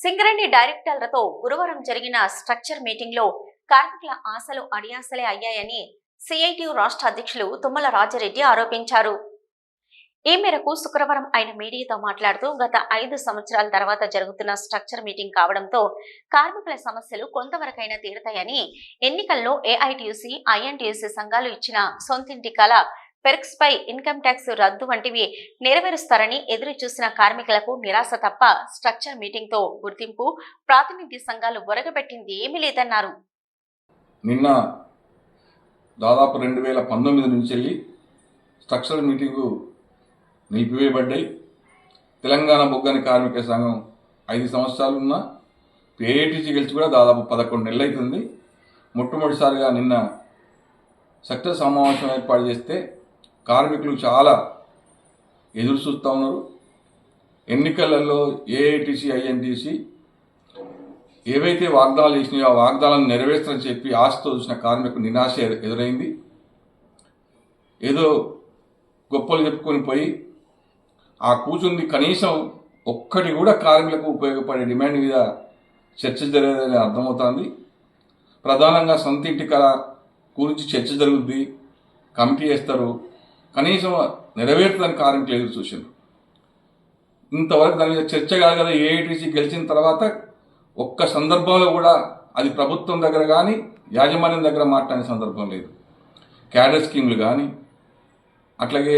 సింగరేణి డైరెక్టర్లతో గురువారం జరిగిన structure meeting లో కార్మికుల ఆశలు అడియాసలే అయ్యాయని సిఐటియు రాష్ట్ర అధ్యక్షులు తుమ్మల రాజారెడ్డి ఆరోపించారు. ఈ మేరకు శుక్రవారం ఆయన మీడియాతో మాట్లాడుతూ గత 5 సంవత్సరాల తర్వాత జరుగుతున్న స్ట్రక్చర్ మీటింగ్ కావడంతో కార్మికుల సమస్యలు కొంతవరకైనా తీరుతాయని, ఎన్నికల్లో ఏఐటియుసి, ఐఎన్టియుసి సంఘాలు ఇచ్చిన సొంతింటి కల పెర్క్స్ పై ఇన్కమ్ ట్యాక్స్ రద్దు వంటివి నెరవేరుస్తారని ఎదురు చూసిన కార్మికులకు నిరాశ తప్ప స్ట్రక్చర్ మీటింగ్ తో గుర్తింపు, ప్రాతినిధ్య సంఘాలు ఒరగబెట్టింది ఏమీ లేదన్నారు. నిన్న దాదాపు 2019 నుంచి స్ట్రక్చర్ మీటింగు నిలిపివేయబడ్డాయి. తెలంగాణ బొగ్గని కార్మిక సంఘం 5 సంవత్సరాలు ఉన్న ఏఐటిసి గెలిచి కూడా దాదాపు 11 నెలలు అవుతుంది. మొట్టమొదటిసారిగా నిన్న సెక్టర్ సమావేశం ఏర్పాటు చేస్తే కార్మికులు చాలా ఎదురు చూస్తూ ఉన్నారు. ఎన్నికలలో ఏఐటిసి, ఐఎన్టిసి ఏవైతే వాగ్దానాలు చేసినాయో ఆ వాగ్దానాలను నెరవేర్చాలని చెప్పి ఆశతో చూసిన కార్మికులు నిరాశ ఎదురైంది. ఏదో గొప్పలు చెప్పుకొని పోయి ఆ కూర్చుంది కనీసం ఒక్కటి కూడా కార్మికులకు ఉపయోగపడే డిమాండ్ మీద చర్చ జరగదని అర్థమవుతుంది. ప్రధానంగా సొంతింటి కళ గురించి చర్చ జరుగుద్ది, కమిటీ వేస్తారు, కనీసం నెరవేరుతుందని కార్మికులు ఎదురు చూసారు. ఇంతవరకు దాని మీద చర్చ కాదు కదా. ఏఐటిసి గెలిచిన తర్వాత ఒక్క సందర్భంలో కూడా అది ప్రభుత్వం దగ్గర కానీ యాజమాన్యం దగ్గర మాట్లాడిన సందర్భం లేదు. క్యాడర్ స్కీములు కానీ, అట్లాగే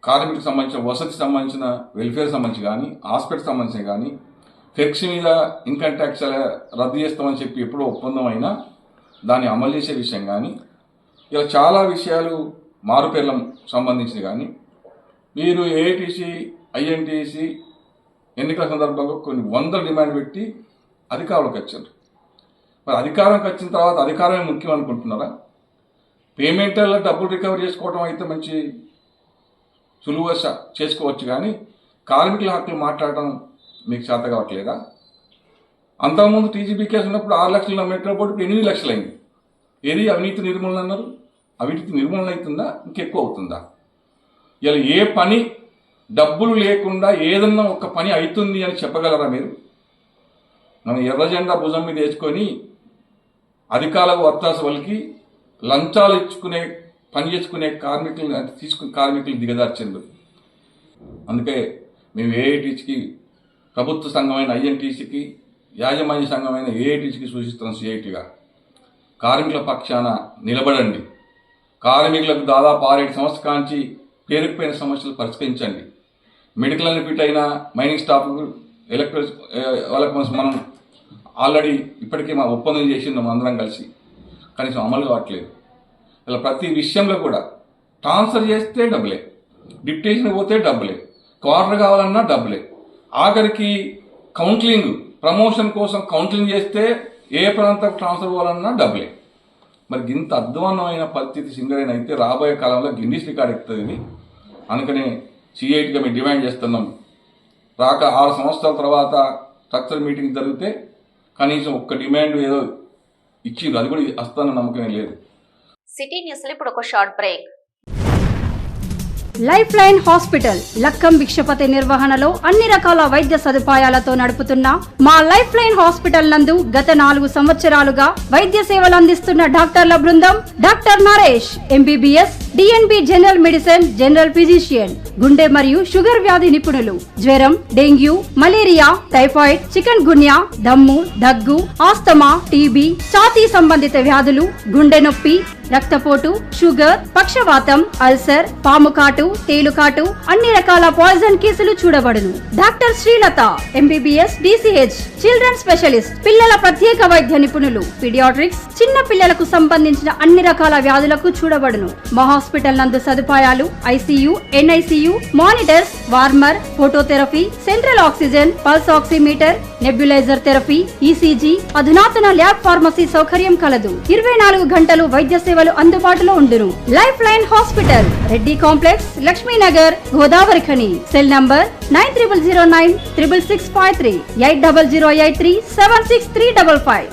కార్మికులకు సంబంధించిన వసతికి సంబంధించిన వెల్ఫేర్ సంబంధించి కానీ, హాస్పిటల్ సంబంధించిన కానీ, ఫెక్స్ మీద ఇన్కమ్ ట్యాక్స్ రద్దు చేస్తామని చెప్పి ఎప్పుడో ఒప్పందం అయినా దాన్ని అమలు చేసే విషయం కానీ, ఇలా చాలా విషయాలు మారుపేర్లకు సంబంధించి కానీ మీరు ఏఐటిసి, ఐఎన్టిసి ఎన్నికల సందర్భంగా కొన్ని 100 డిమాండ్ పెట్టి అధికారంలోకి వచ్చారు. మరి అధికారంకి వచ్చిన తర్వాత అధికారమే ముఖ్యం అనుకుంటున్నారా? పేమెంట్లలో డబ్బులు రికవర్ చేసుకోవడం అయితే మంచి సులువుగా చేసుకోవచ్చు, కానీ కార్మికుల హక్కులు మాట్లాడటం మీకు చేత కావట్లేదా? అంతకుముందు టీజీబీ కేసు ఉన్నప్పుడు 6 లక్షలు మెట్రో బోర్డుకి 8 లక్షలు అయింది. ఏది అవినీతి నిర్మూలన అన్నారు? అవినీతి నిర్మూలన అవుతుందా? ఇంకెక్కువ అవుతుందా? ఇలా ఏ పని డబ్బులు లేకుండా ఏదన్నా ఒక పని అవుతుంది అని చెప్పగలరా మీరు? మనం ఎర్ర జెండా భుజం మీద వేసుకొని అధికారులకు వత్తాస వాళ్ళకి లంచాలు ఇచ్చుకునే పని చేసుకునే కార్మికులు దిగదార్చిండు. అందుకే మేము ఏఐటిసికి, ప్రభుత్వ సంఘమైన ఐఎన్టిసికి, యాజమాన్య సంఘమైన ఏఐటిసికి సూచిస్తున్నాం. సిఐటిగా కార్మికుల పక్షాన నిలబడండి. కార్మికులకు దాదాపు 6-7 సంవత్సరాల నుంచి పేరుకుపోయిన సమస్యలు పరిష్కరించండి. మెడికల్ బెనిఫిట్ అయినా, మైనింగ్ స్టాఫ్, వాళ్ళకి మనం ఆల్రెడీ ఇప్పటికే మా ఒప్పందం చేసిందాం అందరం కలిసి, కనీసం అమలు కావట్లేదు. ఇలా ప్రతి విషయంలో కూడా ట్రాన్స్ఫర్ చేస్తే డబ్బులే, డిప్యుటేషన్ పోతే డబ్బులే, క్వార్టర్ కావాలన్నా డబ్బులే, ఆఖరికి కౌన్సిలింగ్ ప్రమోషన్ కోసం కౌన్సిలింగ్ చేస్తే ఏ ప్రాంతం ట్రాన్స్ఫర్ పోవాలన్నా డబ్బులే. మరి ఇంత అధ్వాన్నమైన పరిస్థితి సింగరేణి అయితే రాబోయే కాలంలో గిన్నిస్ రికార్డ్ ఎక్కుతుంది. అందుకనే సిఐటిగా మేము డిమాండ్ చేస్తున్నాం. 6 సంవత్సరాల తర్వాత స్ట్రక్చర్ మీటింగ్ జరిగితే కనీసం ఒక్క డిమాండ్ ఏదో ఇచ్చింది, అది కూడా వస్తానన్న నమ్మకమే లేదు. సిటీ న్యూస్ లో ఇప్పుడు ఒక short break. Life line hospital Lakkam Bhikshapathi నిర్వహణలో అన్ని రకాల వైద్య సదుపాయాలతో నడుపుతున్న మా లైఫ్ లైన్ హాస్పిటల్ నందు గత 4 సంవత్సరాలుగా వైద్య సేవలు అందిస్తున్న డాక్టర్ల బృందం: doctor Naresh MBBS, DNB general medicine, general physician, గుండె మరియు షుగర్ వ్యాధి నిపుణులు, జ్వరం, డెంగ్యూ, మలేరియా, టైఫాయిడ్, చికెన్ గున్యా, దమ్ము, దగ్గు, ఆస్తమా, టీబీ, ఛాతీ సంబంధిత వ్యాధులు, గుండె నొప్పి, రక్తపోటు, షుగర్, పక్షవాతం, అల్సర్, పాముకాటు, తేలుకాటు, అన్ని రకాల పాయిజన్ కేసులు చూడబడును. Doctor Srilatha MBBS, DCH, children specialist, పిల్లల ప్రత్యేక వైద్య నిపుణులు, పీడియాట్రిక్స్, చిన్న పిల్లలకు సంబంధించిన అన్ని రకాల వ్యాధులకు చూడబడును. మా హాస్పిటల్ నందు సదుపాయాలు: ICU, NICU, monitors, warmer, phototherapy, central oxygen, pulse oximeter, nebulizer therapy, ECG, అధునాతన ల్యాబ్ ఫార్మసీ సౌకర్యం కలదు. 24 గంటలు వైద్య సేవలు అందుబాటులో ఉండును. Life line hospital, Reddy complex, Lakshminagar, Godavarikhani. Cell number 9009 66653 8008376355.